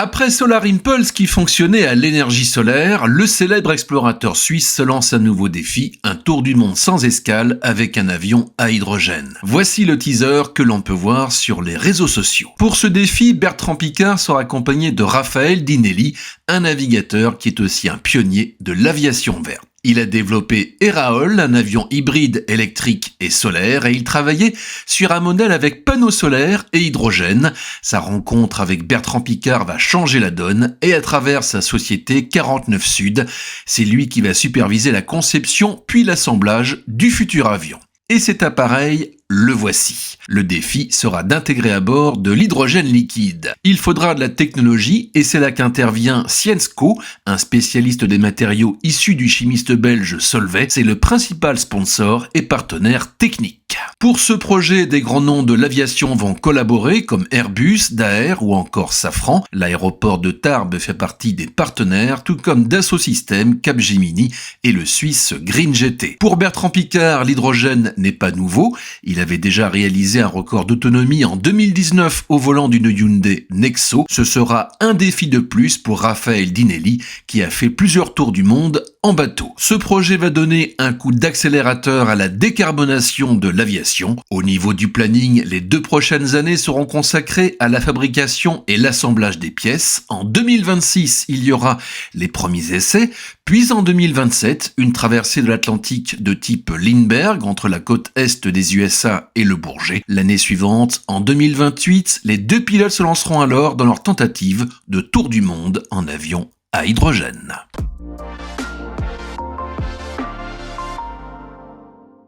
Après Solar Impulse qui fonctionnait à l'énergie solaire, le célèbre explorateur suisse se lance un nouveau défi, un tour du monde sans escale avec un avion à hydrogène. Voici le teaser que l'on peut voir sur les réseaux sociaux. Pour ce défi, Bertrand Piccard sera accompagné de Raphaël Dinelli, un navigateur qui est aussi un pionnier de l'aviation verte. Il a développé Eraol, un avion hybride électrique et solaire, et il travaillait sur un modèle avec panneaux solaires et hydrogène. Sa rencontre avec Bertrand Piccard va changer la donne, et à travers sa société 49 Sud, c'est lui qui va superviser la conception puis l'assemblage du futur avion. Et cet appareil, le voici. Le défi sera d'intégrer à bord de l'hydrogène liquide. Il faudra de la technologie et c'est là qu'intervient Syensqo, un spécialiste des matériaux issus du chimiste belge Solvay. C'est le principal sponsor et partenaire technique. Pour ce projet, des grands noms de l'aviation vont collaborer comme Airbus, Daher ou encore Safran. L'aéroport de Tarbes fait partie des partenaires, tout comme Dassault Systèmes, Capgemini et le Suisse Green GT. Pour Bertrand Piccard, l'hydrogène n'est pas nouveau. Il avait déjà réalisé un record d'autonomie en 2019 au volant d'une Hyundai Nexo. Ce sera un défi de plus pour Raphaël Dinelli qui a fait plusieurs tours du monde en bateau. Ce projet va donner un coup d'accélérateur à la décarbonation de l'aviation. Au niveau du planning, les 2 prochaines années seront consacrées à la fabrication et l'assemblage des pièces. En 2026, il y aura les premiers essais, puis en 2027, une traversée de l'Atlantique de type Lindbergh entre la côte est des USA et le Bourget. L'année suivante, en 2028, les 2 pilotes se lanceront alors dans leur tentative de tour du monde en avion à hydrogène.